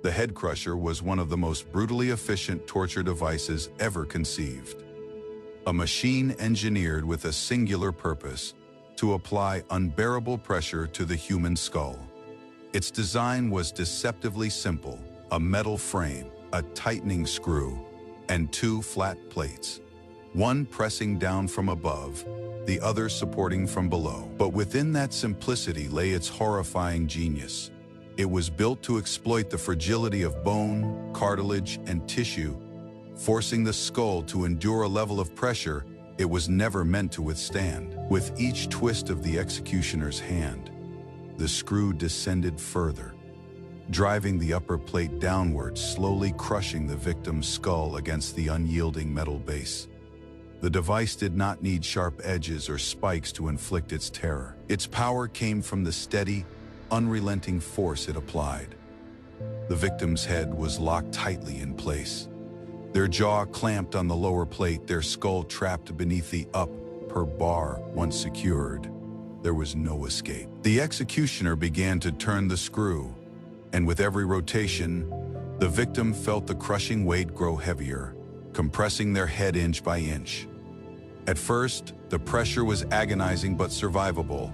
The head crusher was one of the most brutally efficient torture devices ever conceived. A machine engineered with a singular purpose: to apply unbearable pressure to the human skull. Its design was deceptively simple: a metal frame, a tightening screw, and two flat plates, one pressing down from above, the other supporting from below. But within that simplicity lay its horrifying genius. It was built to exploit the fragility of bone, cartilage, and tissue, forcing the skull to endure a level of pressure it was never meant to withstand. With each twist of the executioner's hand, the screw descended further, driving the upper plate downward, slowly crushing the victim's skull against the unyielding metal base. The device did not need sharp edges or spikes to inflict its terror. Its power came from the steady, unrelenting force it applied. The victim's head was locked tightly in place, their jaw clamped on the lower plate, their skull trapped beneath the upper bar. Once secured, there was no escape. The executioner began to turn the screw, and with every rotation, the victim felt the crushing weight grow heavier, compressing their head inch by inch. At first, the pressure was agonizing but survivable,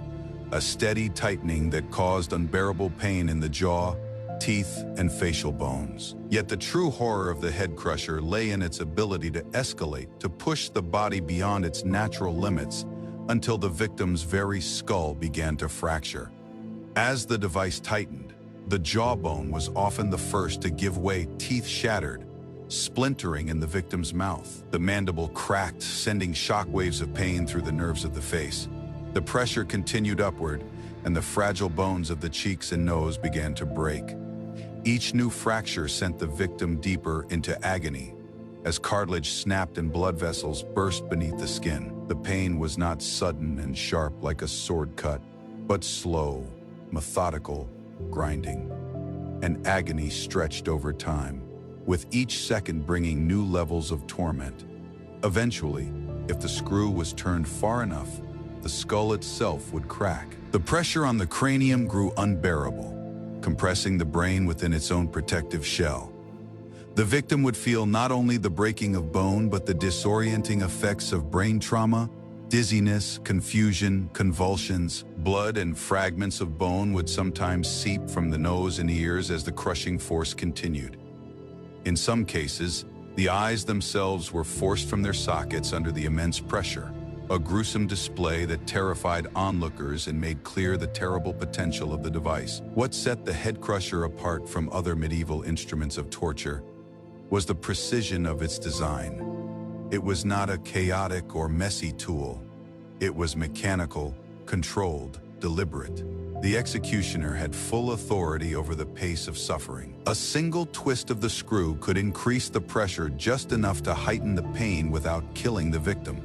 a steady tightening that caused unbearable pain in the jaw, teeth, and facial bones. Yet the true horror of the head crusher lay in its ability to escalate, to push the body beyond its natural limits until the victim's very skull began to fracture. As the device tightened, the jawbone was often the first to give way, teeth shattered, splintering in the victim's mouth. The mandible cracked, sending shockwaves of pain through the nerves of the face. The pressure continued upward, and the fragile bones of the cheeks and nose began to break. Each new fracture sent the victim deeper into agony, as cartilage snapped and blood vessels burst beneath the skin. The pain was not sudden and sharp like a sword cut, but slow, methodical, grinding. And agony stretched over time, with each second bringing new levels of torment. Eventually, if the screw was turned far enough, the skull itself would crack. The pressure on the cranium grew unbearable, compressing the brain within its own protective shell. The victim would feel not only the breaking of bone, but the disorienting effects of brain trauma, dizziness, confusion, convulsions. Blood and fragments of bone would sometimes seep from the nose and ears as the crushing force continued. In some cases, the eyes themselves were forced from their sockets under the immense pressure, a gruesome display that terrified onlookers and made clear the terrible potential of the device. What set the head crusher apart from other medieval instruments of torture was the precision of its design. It was not a chaotic or messy tool. It was mechanical, controlled, deliberate. The executioner had full authority over the pace of suffering. A single twist of the screw could increase the pressure just enough to heighten the pain without killing the victim,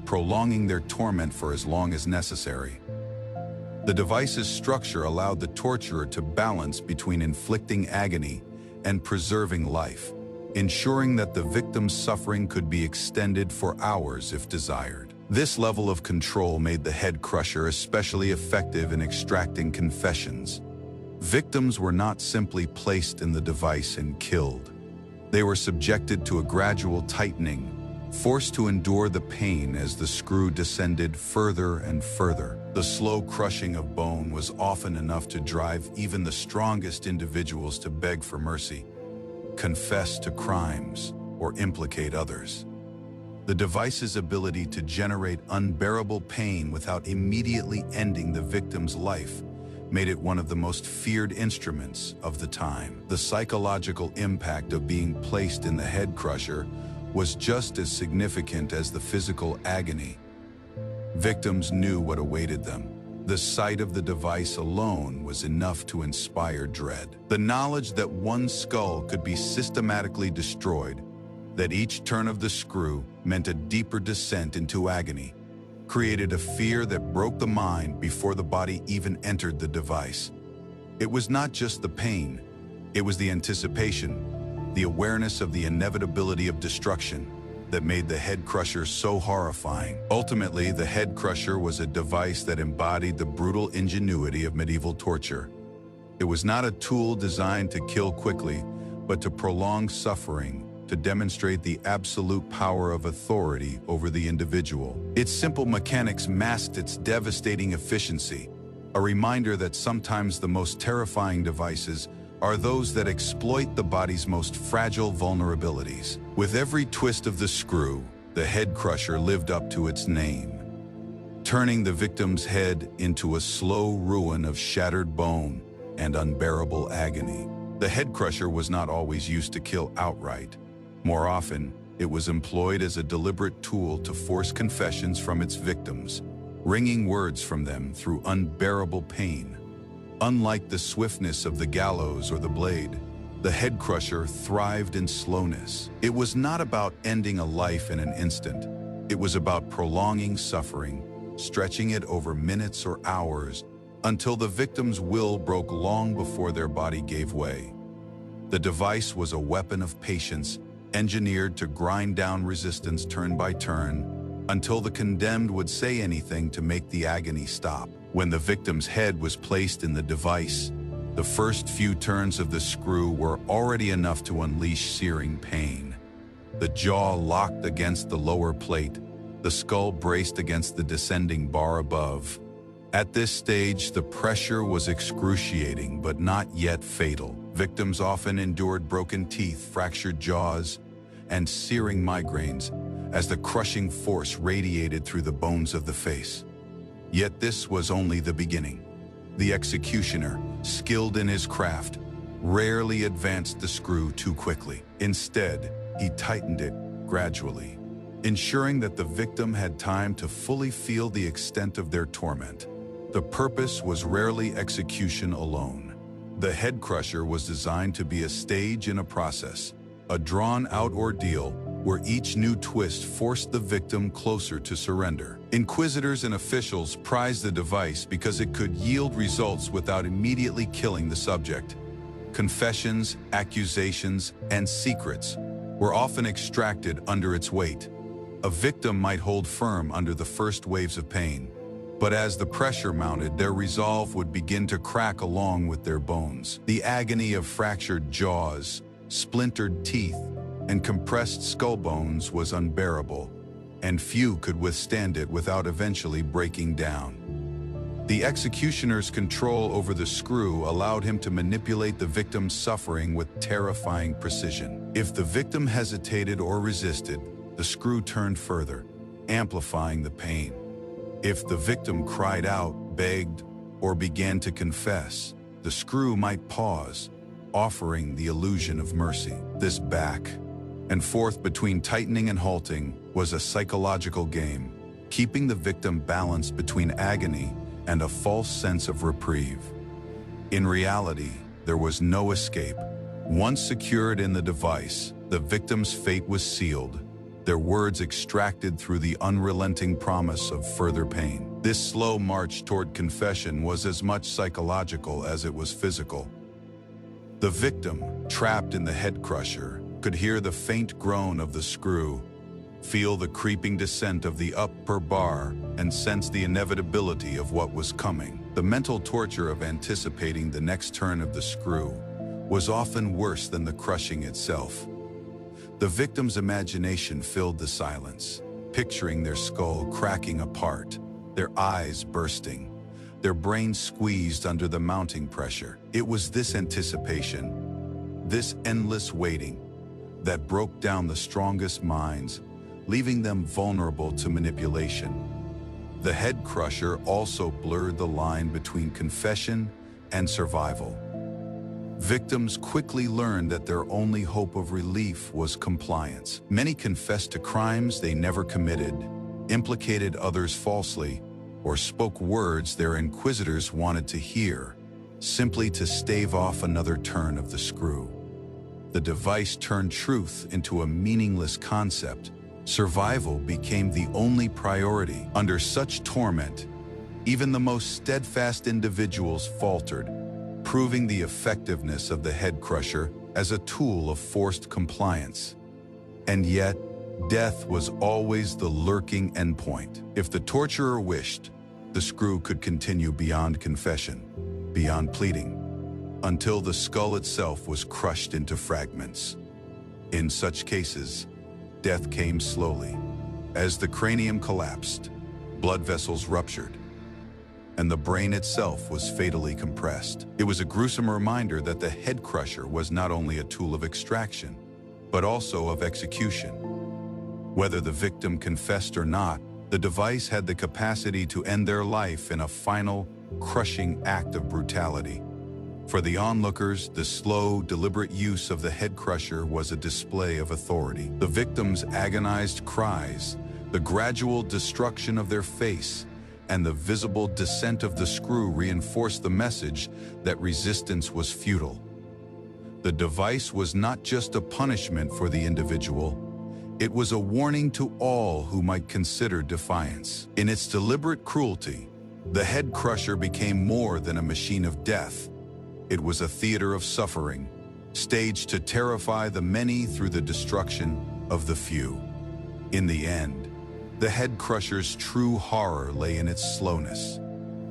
prolonging their torment for as long as necessary. The device's structure allowed the torturer to balance between inflicting agony and preserving life, ensuring that the victim's suffering could be extended for hours if desired. This level of control made the head crusher especially effective in extracting confessions. Victims were not simply placed in the device and killed. They were subjected to a gradual tightening, forced to endure the pain as the screw descended further and further. The slow crushing of bone was often enough to drive even the strongest individuals to beg for mercy, confess to crimes, or implicate others. The device's ability to generate unbearable pain without immediately ending the victim's life made it one of the most feared instruments of the time. The psychological impact of being placed in the head crusher was just as significant as the physical agony. Victims knew what awaited them. The sight of the device alone was enough to inspire dread. The knowledge that one skull could be systematically destroyed, that each turn of the screw meant a deeper descent into agony, created a fear that broke the mind before the body even entered the device. It was not just the pain, it was the anticipation, the awareness of the inevitability of destruction that made the head crusher so horrifying. Ultimately, the head crusher was a device that embodied the brutal ingenuity of medieval torture. It was not a tool designed to kill quickly, but to prolong suffering, to demonstrate the absolute power of authority over the individual. Its simple mechanics masked its devastating efficiency, a reminder that sometimes the most terrifying devices are those that exploit the body's most fragile vulnerabilities. With every twist of the screw, the head crusher lived up to its name, turning the victim's head into a slow ruin of shattered bone and unbearable agony. The head crusher was not always used to kill outright. More often, it was employed as a deliberate tool to force confessions from its victims, wringing words from them through unbearable pain. Unlike the swiftness of the gallows or the blade, the head crusher thrived in slowness. It was not about ending a life in an instant. It was about prolonging suffering, stretching it over minutes or hours, until the victim's will broke long before their body gave way. The device was a weapon of patience, engineered to grind down resistance turn by turn, until the condemned would say anything to make the agony stop. When the victim's head was placed in the device, the first few turns of the screw were already enough to unleash searing pain. The jaw locked against the lower plate, the skull braced against the descending bar above. At this stage, the pressure was excruciating but not yet fatal. Victims often endured broken teeth, fractured jaws, and searing migraines as the crushing force radiated through the bones of the face. Yet this was only the beginning. The executioner, skilled in his craft, rarely advanced the screw too quickly. Instead, he tightened it gradually, ensuring that the victim had time to fully feel the extent of their torment. The purpose was rarely execution alone. The head crusher was designed to be a stage in a process, a drawn-out ordeal where each new twist forced the victim closer to surrender. Inquisitors and officials prized the device because it could yield results without immediately killing the subject. Confessions, accusations, and secrets were often extracted under its weight. A victim might hold firm under the first waves of pain, but as the pressure mounted, their resolve would begin to crack along with their bones. The agony of fractured jaws, splintered teeth, and compressed skull bones was unbearable, and few could withstand it without eventually breaking down. The executioner's control over the screw allowed him to manipulate the victim's suffering with terrifying precision. If the victim hesitated or resisted, the screw turned further, amplifying the pain. If the victim cried out, begged, or began to confess, the screw might pause, offering the illusion of mercy. This back and forth between tightening and halting was a psychological game, keeping the victim balanced between agony and a false sense of reprieve. In reality, there was no escape. Once secured in the device, the victim's fate was sealed, their words extracted through the unrelenting promise of further pain. This slow march toward confession was as much psychological as it was physical. The victim, trapped in the head crusher, could hear the faint groan of the screw, feel the creeping descent of the upper bar, and sense the inevitability of what was coming. The mental torture of anticipating the next turn of the screw was often worse than the crushing itself. The victim's imagination filled the silence, picturing their skull cracking apart, their eyes bursting, their brains squeezed under the mounting pressure. It was this anticipation, this endless waiting, that broke down the strongest minds, leaving them vulnerable to manipulation. The head crusher also blurred the line between confession and survival. Victims quickly learned that their only hope of relief was compliance. Many confessed to crimes they never committed, implicated others falsely, or spoke words their inquisitors wanted to hear, simply to stave off another turn of the screw. The device turned truth into a meaningless concept. Survival became the only priority. Under such torment, even the most steadfast individuals faltered, proving the effectiveness of the head crusher as a tool of forced compliance. And yet, death was always the lurking endpoint. If the torturer wished, the screw could continue beyond confession, beyond pleading. until the skull itself was crushed into fragments. In such cases, death came slowly. As the cranium collapsed, blood vessels ruptured, and the brain itself was fatally compressed. It was a gruesome reminder that the head crusher was not only a tool of extraction, but also of execution. Whether the victim confessed or not, the device had the capacity to end their life in a final, crushing act of brutality. For the onlookers, the slow, deliberate use of the head crusher was a display of authority. The victim's agonized cries, the gradual destruction of their face, and the visible descent of the screw reinforced the message that resistance was futile. The device was not just a punishment for the individual, it was a warning to all who might consider defiance. In its deliberate cruelty, the head crusher became more than a machine of death. It was a theater of suffering, staged to terrify the many through the destruction of the few. In the end, the head crusher's true horror lay in its slowness.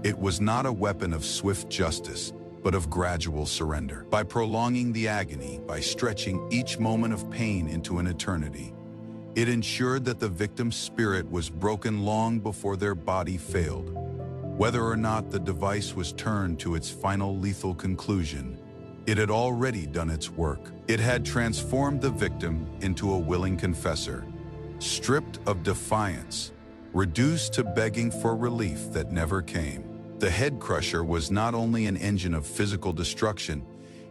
It was not a weapon of swift justice, but of gradual surrender. By prolonging the agony, by stretching each moment of pain into an eternity, it ensured that the victim's spirit was broken long before their body failed. Whether or not the device was turned to its final lethal conclusion, it had already done its work. It had transformed the victim into a willing confessor, stripped of defiance, reduced to begging for relief that never came. The head crusher was not only an engine of physical destruction,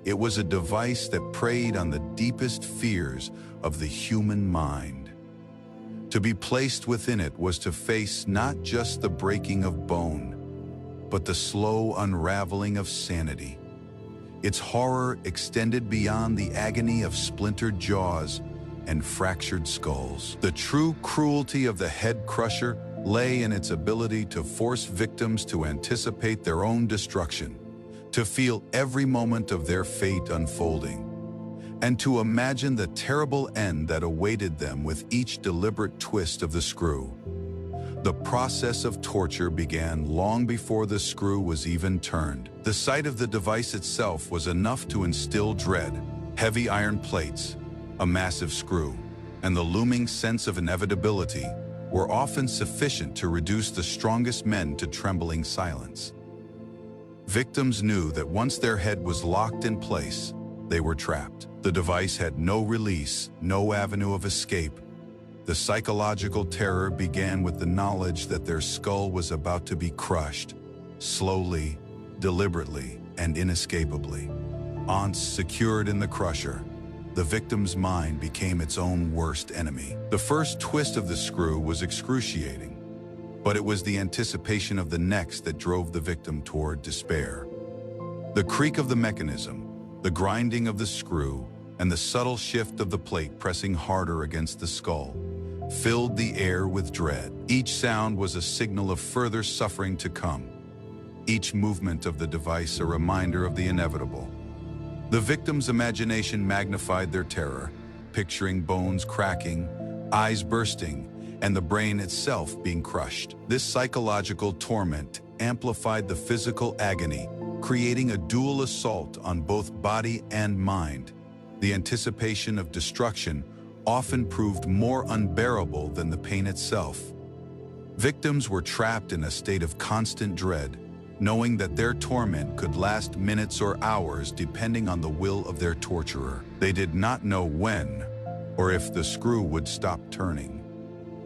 it was a device that preyed on the deepest fears of the human mind. To be placed within it was to face not just the breaking of bone, but the slow unraveling of sanity. Its horror extended beyond the agony of splintered jaws and fractured skulls. The true cruelty of the head crusher lay in its ability to force victims to anticipate their own destruction, to feel every moment of their fate unfolding, and to imagine the terrible end that awaited them with each deliberate twist of the screw. The process of torture began long before the screw was even turned. The sight of the device itself was enough to instill dread. Heavy iron plates, a massive screw, and the looming sense of inevitability were often sufficient to reduce the strongest men to trembling silence. Victims knew that once their head was locked in place, they were trapped. The device had no release, no avenue of escape. The psychological terror began with the knowledge that their skull was about to be crushed, slowly, deliberately, and inescapably. Once secured in the crusher, the victim's mind became its own worst enemy. The first twist of the screw was excruciating, but it was the anticipation of the next that drove the victim toward despair. The creak of the mechanism, the grinding of the screw, and the subtle shift of the plate pressing harder against the skull filled the air with dread. Each sound was a signal of further suffering to come, each movement of the device a reminder of the inevitable. The victim's imagination magnified their terror, picturing bones cracking, eyes bursting, and the brain itself being crushed. This psychological torment amplified the physical agony, creating a dual assault on both body and mind. The anticipation of destruction often proved more unbearable than the pain itself. Victims were trapped in a state of constant dread, knowing that their torment could last minutes or hours depending on the will of their torturer. They did not know when or if the screw would stop turning.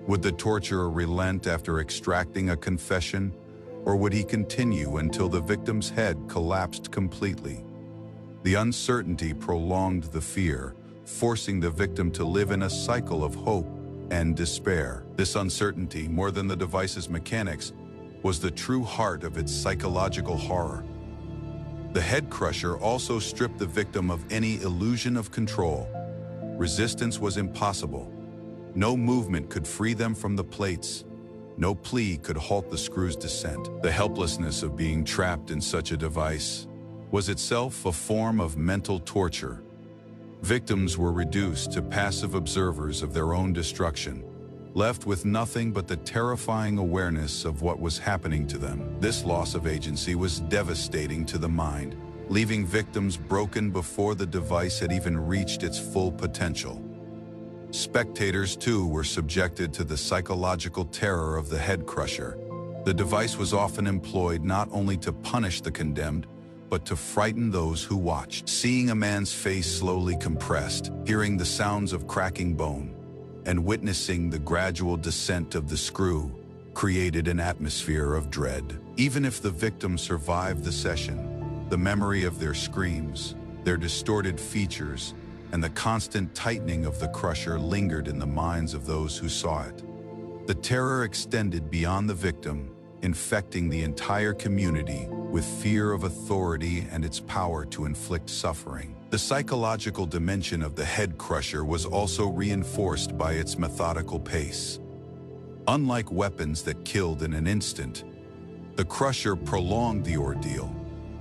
Would the torturer relent after extracting a confession, or would he continue until the victim's head collapsed completely? The uncertainty prolonged the fear, forcing the victim to live in a cycle of hope and despair. This uncertainty, more than the device's mechanics, was the true heart of its psychological horror. The head crusher also stripped the victim of any illusion of control. Resistance was impossible. No movement could free them from the plates. No plea could halt the screw's descent. The helplessness of being trapped in such a device was itself a form of mental torture. Victims were reduced to passive observers of their own destruction, left with nothing but the terrifying awareness of what was happening to them. This loss of agency was devastating to the mind, leaving victims broken before the device had even reached its full potential. Spectators, too, were subjected to the psychological terror of the head crusher. The device was often employed not only to punish the condemned, but to frighten those who watched. Seeing a man's face slowly compressed, hearing the sounds of cracking bone, and witnessing the gradual descent of the screw created an atmosphere of dread. Even if the victim survived the session, the memory of their screams, their distorted features, and the constant tightening of the crusher lingered in the minds of those who saw it. The terror extended beyond the victim, infecting the entire community with fear of authority and its power to inflict suffering. The psychological dimension of the head crusher was also reinforced by its methodical pace. Unlike weapons that killed in an instant, the crusher prolonged the ordeal,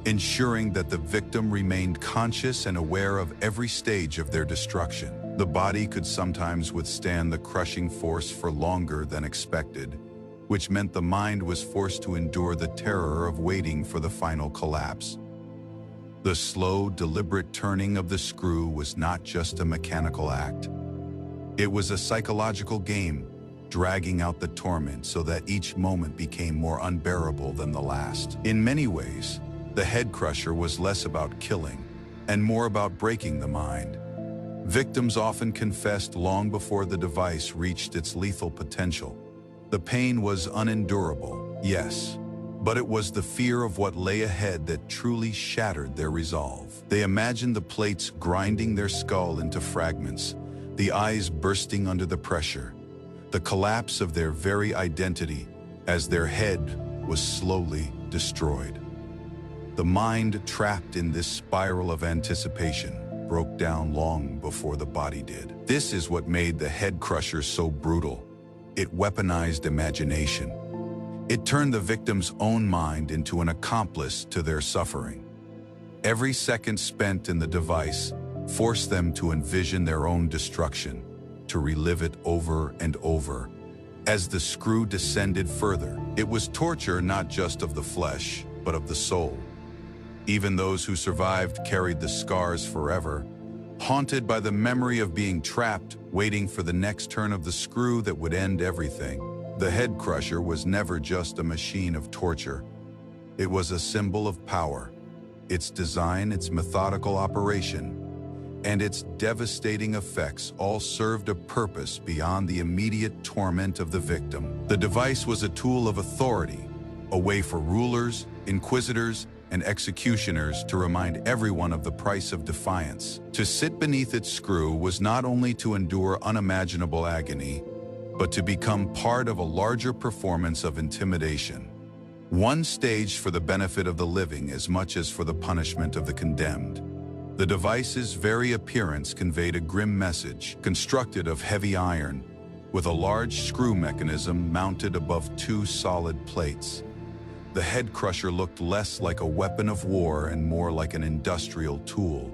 ensuring that the victim remained conscious and aware of every stage of their destruction. The body could sometimes withstand the crushing force for longer than expected, which meant the mind was forced to endure the terror of waiting for the final collapse. The slow, deliberate turning of the screw was not just a mechanical act. It was a psychological game, dragging out the torment so that each moment became more unbearable than the last. In many ways, the head crusher was less about killing and more about breaking the mind. Victims often confessed long before the device reached its lethal potential. The pain was unendurable, yes, but it was the fear of what lay ahead that truly shattered their resolve. They imagined the plates grinding their skull into fragments, the eyes bursting under the pressure, the collapse of their very identity as their head was slowly destroyed. The mind, trapped in this spiral of anticipation, broke down long before the body did. This is what made the head crusher so brutal. It weaponized imagination. It turned the victim's own mind into an accomplice to their suffering. Every second spent in the device forced them to envision their own destruction, to relive it over and over. As the screw descended further, it was torture not just of the flesh, but of the soul. Even those who survived carried the scars forever, haunted by the memory of being trapped, waiting for the next turn of the screw that would end everything. The head crusher was never just a machine of torture. It was a symbol of power. Its design, its methodical operation, and its devastating effects all served a purpose beyond the immediate torment of the victim. The device was a tool of authority, a way for rulers, inquisitors, and executioners to remind everyone of the price of defiance. To sit beneath its screw was not only to endure unimaginable agony, but to become part of a larger performance of intimidation. One staged for the benefit of the living as much as for the punishment of the condemned. The device's very appearance conveyed a grim message, constructed of heavy iron, with a large screw mechanism mounted above two solid plates. The head crusher looked less like a weapon of war and more like an industrial tool.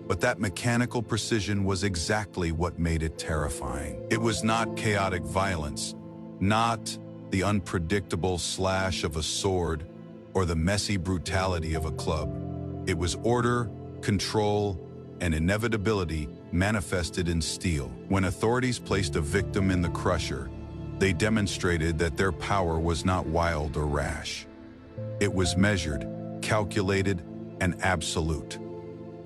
But that mechanical precision was exactly what made it terrifying. It was not chaotic violence, not the unpredictable slash of a sword or the messy brutality of a club. It was order, control, and inevitability manifested in steel. When authorities placed a victim in the crusher, they demonstrated that their power was not wild or rash. It was measured, calculated, and absolute.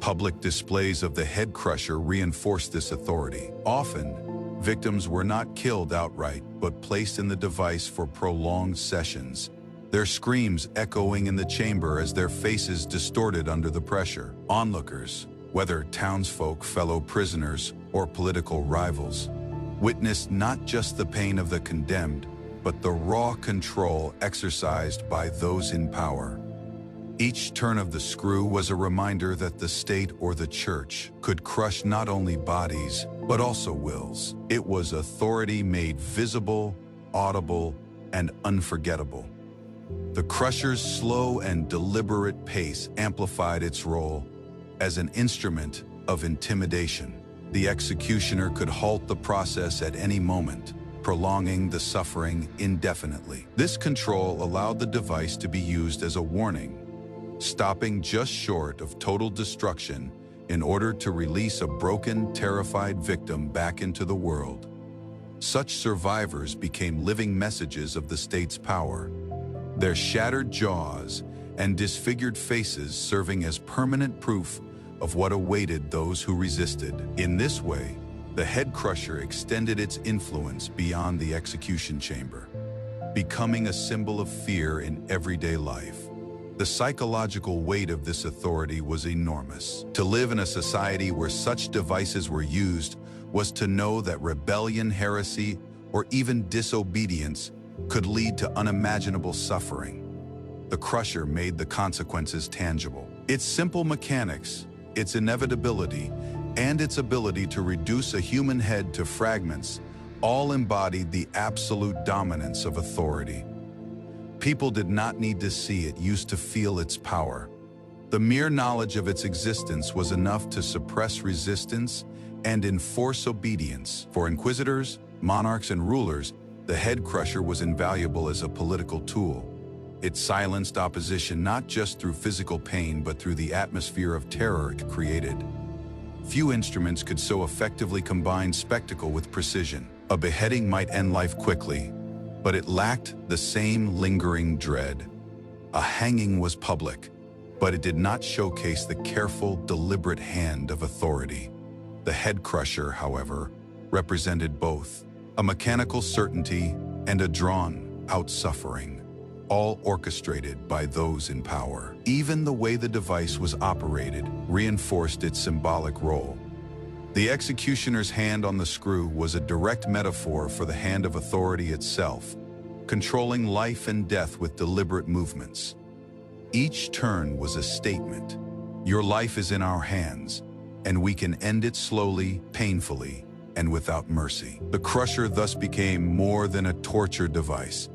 Public displays of the head crusher reinforced this authority. Often, victims were not killed outright, but placed in the device for prolonged sessions, their screams echoing in the chamber as their faces distorted under the pressure. Onlookers, whether townsfolk, fellow prisoners, or political rivals, witnessed not just the pain of the condemned, but the raw control exercised by those in power. Each turn of the screw was a reminder that the state or the church could crush not only bodies, but also wills. It was authority made visible, audible, and unforgettable. The crusher's slow and deliberate pace amplified its role as an instrument of intimidation. The executioner could halt the process at any moment, prolonging the suffering indefinitely. This control allowed the device to be used as a warning, stopping just short of total destruction in order to release a broken, terrified victim back into the world. Such survivors became living messages of the state's power, their shattered jaws and disfigured faces serving as permanent proof of what awaited those who resisted. In this way, the head crusher extended its influence beyond the execution chamber, becoming a symbol of fear in everyday life. The psychological weight of this authority was enormous. To live in a society where such devices were used was to know that rebellion, heresy, or even disobedience could lead to unimaginable suffering. The crusher made the consequences tangible. Its simple mechanics, its inevitability, and its ability to reduce a human head to fragments all embodied the absolute dominance of authority. People did not need to see it, used to feel its power. The mere knowledge of its existence was enough to suppress resistance and enforce obedience. For inquisitors, monarchs, and rulers, the head crusher was invaluable as a political tool. It silenced opposition not just through physical pain, but through the atmosphere of terror it created. Few instruments could so effectively combine spectacle with precision. A beheading might end life quickly, but it lacked the same lingering dread. A hanging was public, but it did not showcase the careful, deliberate hand of authority. The head crusher, however, represented both a mechanical certainty and a drawn-out suffering, all orchestrated by those in power. Even the way the device was operated reinforced its symbolic role. The executioner's hand on the screw was a direct metaphor for the hand of authority itself, controlling life and death with deliberate movements. Each turn was a statement. Your life is in our hands, and we can end it slowly, painfully, and without mercy. The crusher thus became more than a torture device.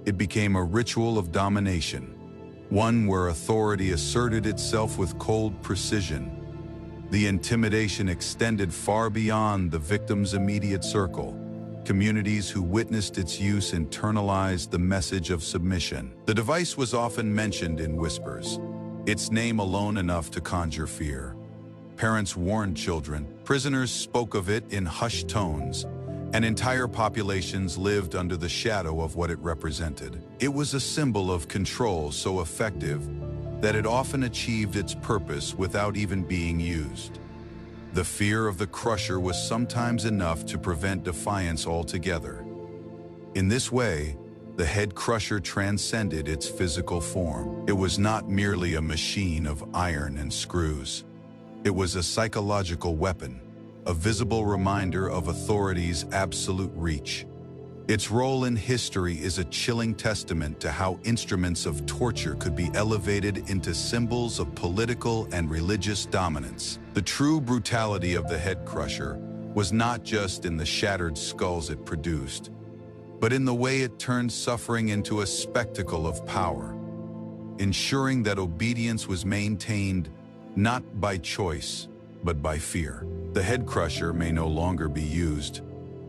It became a ritual of domination, one where authority asserted itself with cold precision. The intimidation extended far beyond the victim's immediate circle. Communities who witnessed its use internalized the message of submission. The device was often mentioned in whispers, its name alone enough to conjure fear. Parents warned children, prisoners spoke of it in hushed tones, and entire populations lived under the shadow of what it represented. It was a symbol of control so effective that it often achieved its purpose without even being used. The fear of the crusher was sometimes enough to prevent defiance altogether. In this way, the head crusher transcended its physical form. It was not merely a machine of iron and screws. It was a psychological weapon, a visible reminder of authority's absolute reach. Its role in history is a chilling testament to how instruments of torture could be elevated into symbols of political and religious dominance. The true brutality of the head crusher was not just in the shattered skulls it produced, but in the way it turned suffering into a spectacle of power, ensuring that obedience was maintained not by choice, but by fear. The head crusher may no longer be used,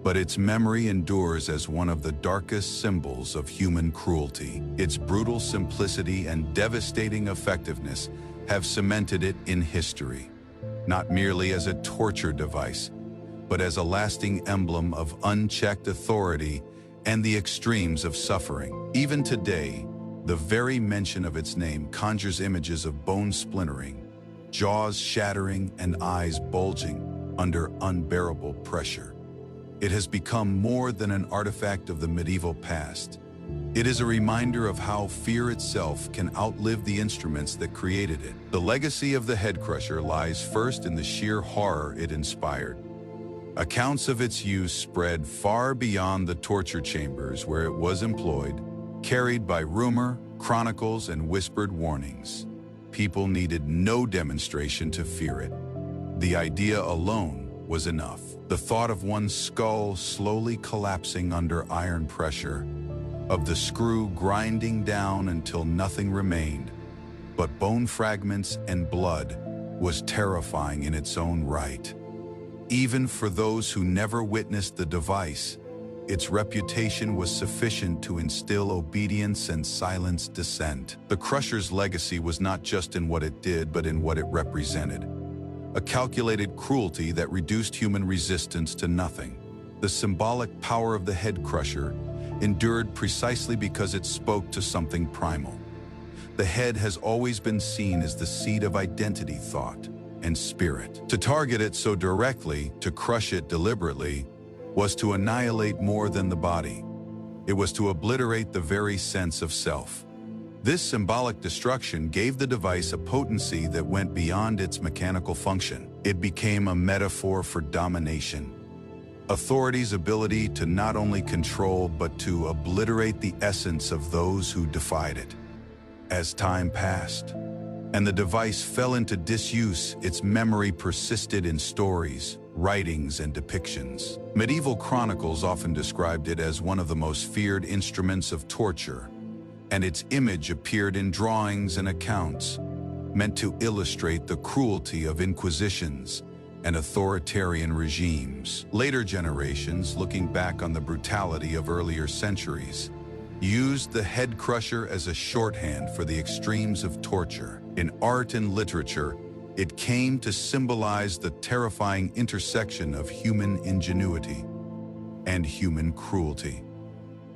but its memory endures as one of the darkest symbols of human cruelty. Its brutal simplicity and devastating effectiveness have cemented it in history, not merely as a torture device, but as a lasting emblem of unchecked authority and the extremes of suffering. Even today, the very mention of its name conjures images of bone splintering, jaws shattering, and eyes bulging under unbearable pressure. It has become more than an artifact of the medieval past. It is a reminder of how fear itself can outlive the instruments that created it. The legacy of the head crusher lies first in the sheer horror it inspired. Accounts of its use spread far beyond the torture chambers where it was employed, carried by rumor, chronicles, and whispered warnings. People needed no demonstration to fear it. The idea alone was enough. The thought of one's skull slowly collapsing under iron pressure, of the screw grinding down until nothing remained but bone fragments and blood, was terrifying in its own right. Even for those who never witnessed the device, its reputation was sufficient to instill obedience and silence dissent. The Crusher's legacy was not just in what it did, but in what it represented. A calculated cruelty that reduced human resistance to nothing. The symbolic power of the head crusher endured precisely because it spoke to something primal. The head has always been seen as the seat of identity, thought, and spirit. To target it so directly, to crush it deliberately, was to annihilate more than the body. It was to obliterate the very sense of self. This symbolic destruction gave the device a potency that went beyond its mechanical function. It became a metaphor for domination. Authority's ability to not only control, but to obliterate the essence of those who defied it. As time passed, and the device fell into disuse, its memory persisted in stories, writings, and depictions. Medieval chronicles often described it as one of the most feared instruments of torture, and its image appeared in drawings and accounts, meant to illustrate the cruelty of inquisitions and authoritarian regimes. Later generations, looking back on the brutality of earlier centuries, used the head crusher as a shorthand for the extremes of torture. In art and literature, it came to symbolize the terrifying intersection of human ingenuity and human cruelty.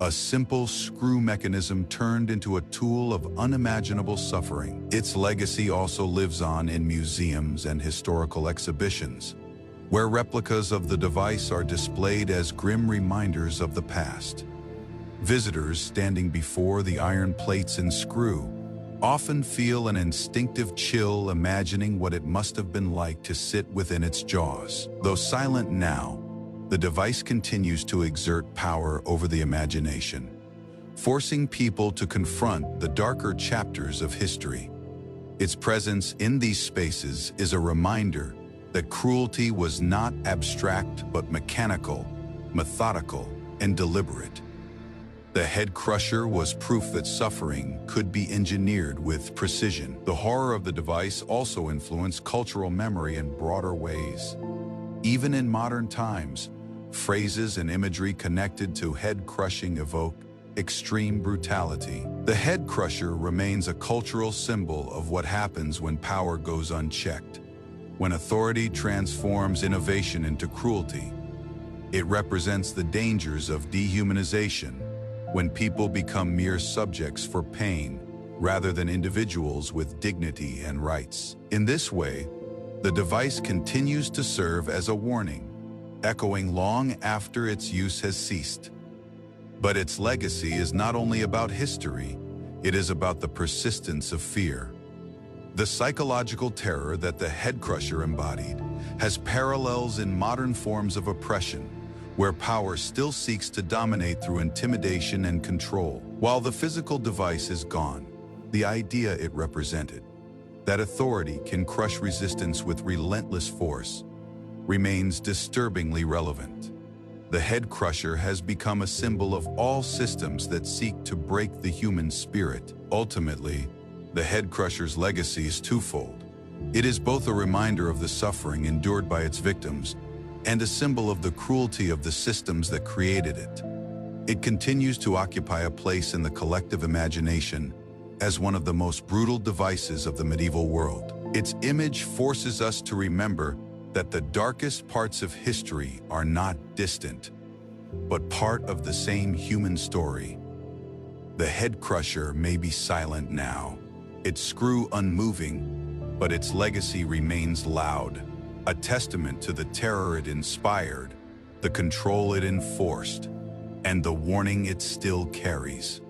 A simple screw mechanism turned into a tool of unimaginable suffering. Its legacy also lives on in museums and historical exhibitions, where replicas of the device are displayed as grim reminders of the past. Visitors standing before the iron plates and screw often feel an instinctive chill imagining what it must have been like to sit within its jaws. Though silent now, the device continues to exert power over the imagination, forcing people to confront the darker chapters of history. Its presence in these spaces is a reminder that cruelty was not abstract but mechanical, methodical, and deliberate. The head crusher was proof that suffering could be engineered with precision. The horror of the device also influenced cultural memory in broader ways. Even in modern times, phrases and imagery connected to head crushing evoke extreme brutality. The head crusher remains a cultural symbol of what happens when power goes unchecked, when authority transforms innovation into cruelty. It represents the dangers of dehumanization, when people become mere subjects for pain rather than individuals with dignity and rights. In this way, the device continues to serve as a warning, echoing long after its use has ceased. But its legacy is not only about history, it is about the persistence of fear. The psychological terror that the head crusher embodied has parallels in modern forms of oppression, where power still seeks to dominate through intimidation and control. While the physical device is gone, the idea it represented, that authority can crush resistance with relentless force, remains disturbingly relevant. The head crusher has become a symbol of all systems that seek to break the human spirit. Ultimately, the head crusher's legacy is twofold. It is both a reminder of the suffering endured by its victims and a symbol of the cruelty of the systems that created it. It continues to occupy a place in the collective imagination as one of the most brutal devices of the medieval world. Its image forces us to remember that the darkest parts of history are not distant, but part of the same human story. The head crusher may be silent now, its screw unmoving, but its legacy remains loud, a testament to the terror it inspired, the control it enforced, and the warning it still carries.